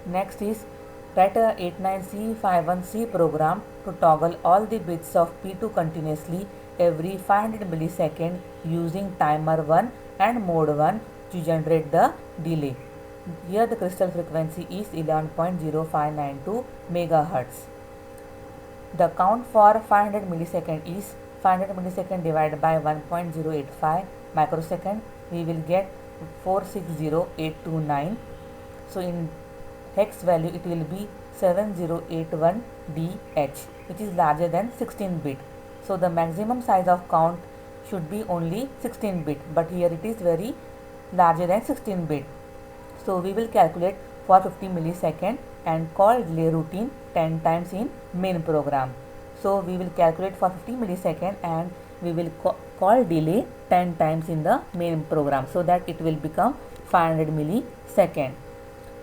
Next is write a 89C51C program to toggle all the bits of P2 continuously every 500 millisecond using timer 1 and mode 1 to generate the delay. Here the crystal frequency is 11.0592 megahertz. The count for 500 millisecond is 500 millisecond divided by 1.085 microsecond. We will get 460829. So in hex value it will be 7081 DH, which is larger than 16 bit. So the maximum size of count should be only 16 bit, but here it is very larger than 16 bit. So we will calculate for 50 millisecond and call delay routine 10 times in main program. So we will calculate for 50 millisecond and we will call delay 10 times in the main program, so that it will become 500 millisecond.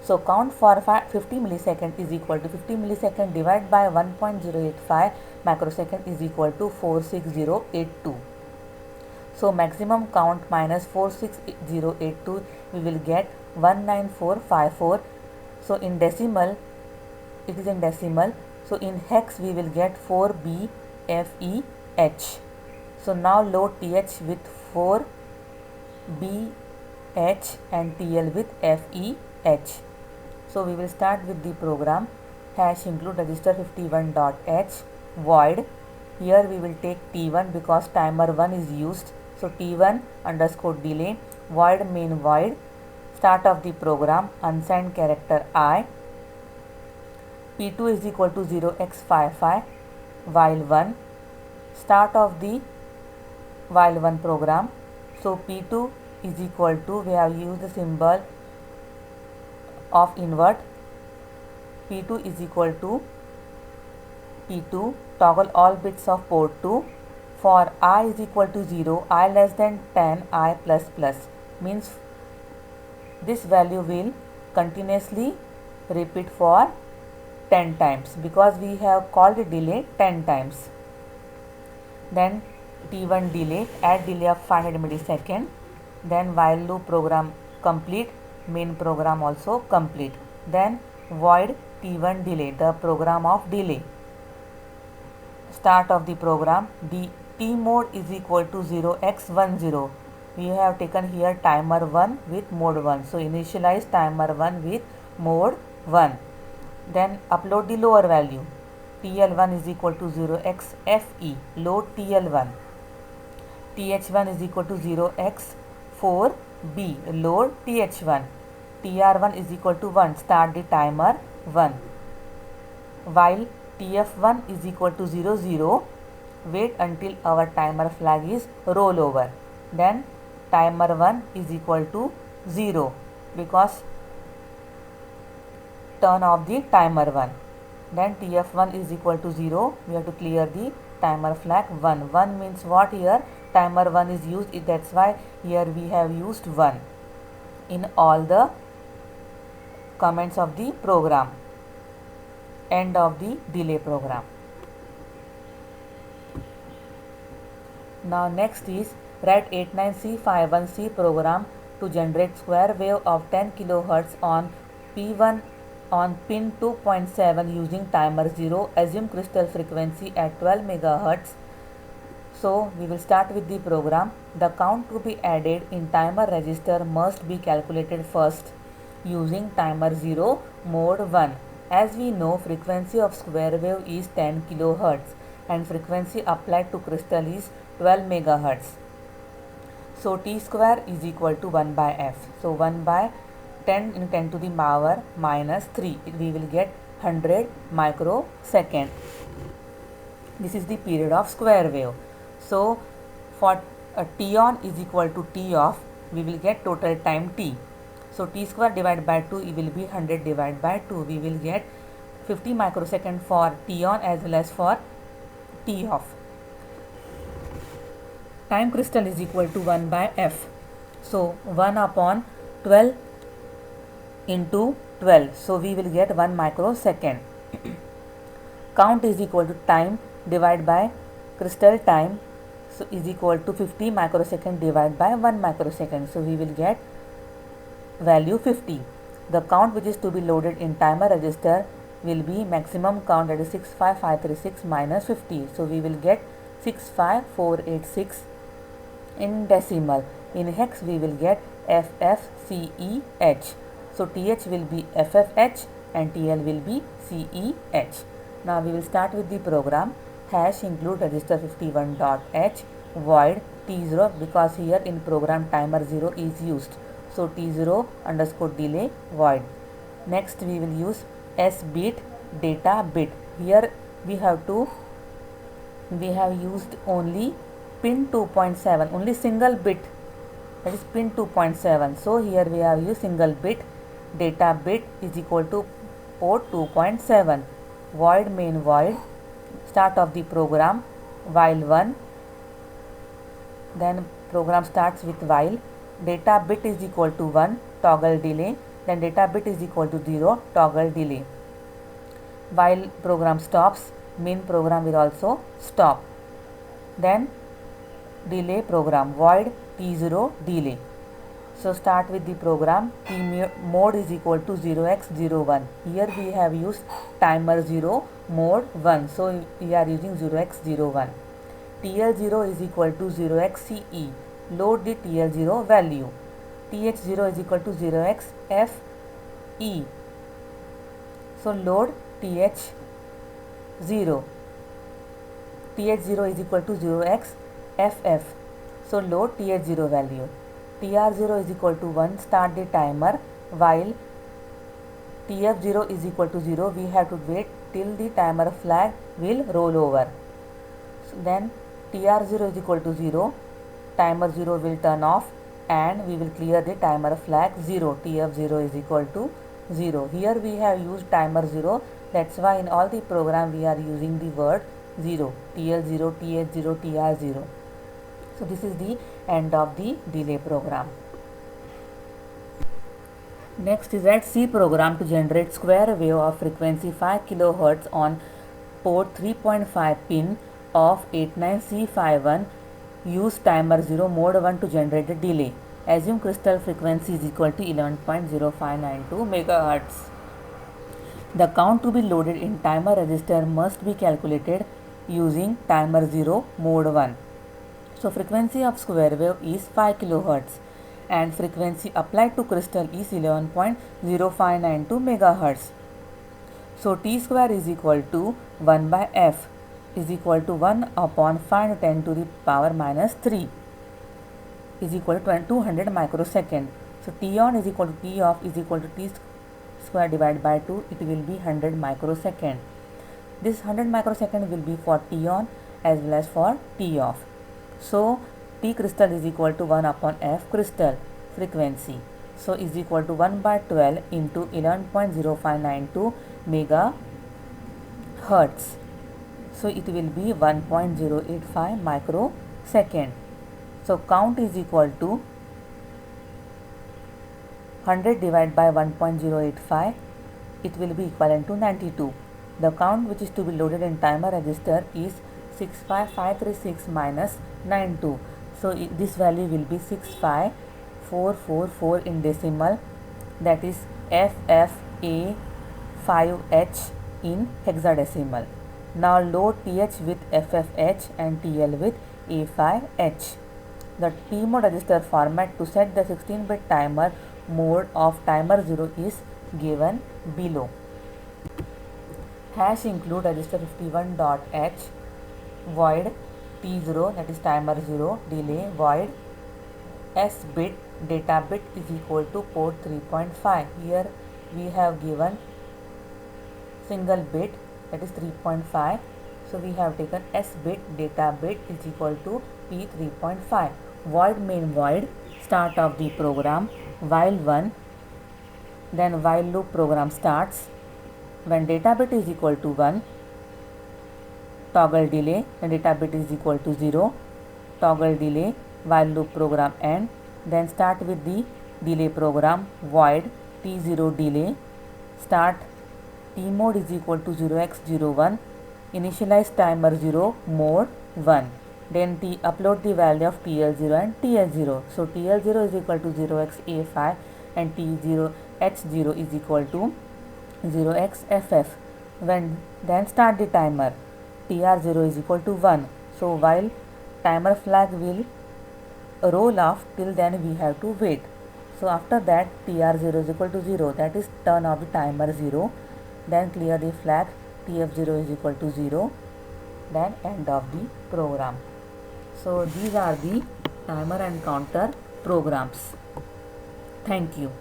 So count for 50 millisecond is equal to 50 millisecond divided by 1.085 microsecond is equal to 46082. So maximum count minus 46082, we will get 19454. So in decimal, it is in decimal. So in hex we will get 4BFEH. So now load TH with 4BH and TL with FEH. So we will start with the program. Hash include register 51.h void. Here we will take T1 because timer 1 is used. So T1 underscore delay void main void. Start of the program unsigned character I. P2 is equal to 0x55 while 1. Start of the while 1 program. So P2 is equal to, we have used the symbol of invert. P2 is equal to P2 toggle all bits of port 2. For I is equal to 0, I less than 10, I plus plus, means this value will continuously repeat for 10 times because we have called delay 10 times. Then T1 delay, add delay of 500 millisecond. Then while loop program complete, main program also complete. Then void T1 delay, the program of delay. Start of the program, the T mode is equal to 0x10. We have taken here timer 1 with mode 1. So initialize timer 1 with mode 1. Then upload the lower value. TL1 is equal to 0xFE. Load TL1. TH1 is equal to 0x4B. Load TH1. TR1 is equal to 1. Start the timer 1. While TF1 is equal to 00, wait until our timer flag is rollover. Then timer 1 is equal to 0 because turn off the timer 1. Then TF1 is equal to 0. We have to clear the timer flag 1. 1 means what here? Timer 1 is used. That's why here we have used 1 in all the comments of the program. End of the delay program. Now next is write 89C51C program to generate square wave of 10 kHz on P1 on pin 2.7 using timer 0. Assume crystal frequency at 12 MHz. So we will start with the program. The count to be added in timer register must be calculated first using timer 0 mode 1. As we know, frequency of square wave is 10 kHz and frequency applied to crystal is 12 MHz. So T square is equal to 1 by F. So 1 by 10 into 10 to the power minus 3. We will get 100 microsecond. This is the period of square wave. So for T on is equal to T off, we will get total time T. So T square divided by 2, it will be 100 divided by 2. We will get 50 microsecond for T on as well as for T off. Time crystal is equal to 1 by F. So 1 upon 12 into 12. So we will get 1 microsecond. Count is equal to time divided by crystal time. So is equal to 50 microsecond divided by 1 microsecond. So we will get value 50. The count which is to be loaded in timer register will be maximum count, that is 65536 minus 50. So we will get 65486 in decimal. In hex we will get FFCEH. So TH will be FFH and TL will be CEH. Now we will start with the program. Hash include register 51.h void T0, because here in program timer 0 is used. So T0 underscore delay void. Next we will use S bit data bit. Here we have used only pin 2.7, only single bit, that is pin 2.7. So here we have used single bit. Data bit is equal to port 2.7. Void main void. Start of the program while 1. Then program starts with while. Data bit is equal to 1, toggle delay. Then data bit is equal to 0, toggle delay. While program stops, main program will also stop. Then delay program, void T0 delay. So start with the program. T mode is equal to 0x01. Here we have used timer 0 mode 1. So we are using 0x01. TL0 is equal to 0xCE. Load the TL0 value. TH0 is equal to 0xFE. So load TH0. TH0 is equal to 0xFF. So load TH0 value. TR0 is equal to 1. Start the timer. While TF0 is equal to 0, we have to wait till the timer flag will roll over. So then TR0 is equal to 0. Timer 0 will turn off and we will clear the timer flag 0. TF0 is equal to 0. Here we have used timer 0. That's why in all the program we are using the word 0. TL0, TH0, TR0. So this is the end of the delay program. Next is that C program to generate square wave of frequency 5 kHz on port 3.5 pin of 89C51. Use timer 0 mode 1 to generate a delay. Assume crystal frequency is equal to 11.0592 MHz. The count to be loaded in timer register must be calculated using timer 0 mode 1. So frequency of square wave is 5 kHz and frequency applied to crystal is 11.0592 MHz. So T square is equal to 1 by F is equal to 1 upon 5 into 10 to the power minus 3 is equal to 200 microsecond. So T on is equal to T off is equal to T square divided by 2. It will be 100 microsecond. This 100 microsecond will be for T on as well as for T off. So T crystal is equal to 1 upon F crystal frequency. So is equal to 1 by 12 into 11.0592 megahertz. So it will be 1.085 microsecond. So count is equal to 100 divided by 1.085. It will be equivalent to 92. The count which is to be loaded in timer register is 65536 minus 92. So this value will be 65444 in decimal, that is FFA5H in hexadecimal. Now load TH with FFH and TL with A5H. The T mode register format to set the 16-bit timer mode of timer 0 is given below. Hash include register 51.h void T0, that is timer 0 delay void S bit data bit is equal to port 3.5. Here we have given single bit, that is 3.5. So we have taken S bit data bit is equal to P 3.5. Void main void start of the program while 1. Then while loop program starts. When data bit is equal to 1, toggle delay, and data bit is equal to 0, toggle delay, while loop program end. Then start with the delay program void T0 delay. Start T mode is equal to 0x01. Initialize timer 0 mode 1. Then upload the value of TL0 and TL0. So TL0 is equal to 0xA5 and T0 H0 is equal to 0xFF. When then start the timer. TR0 is equal to 1. So while timer flag will roll off, till then we have to wait. So after that TR0 is equal to 0, that is turn off the timer 0, then clear the flag, TF0 is equal to 0, then end of the program. So these are the timer and counter programs. Thank you.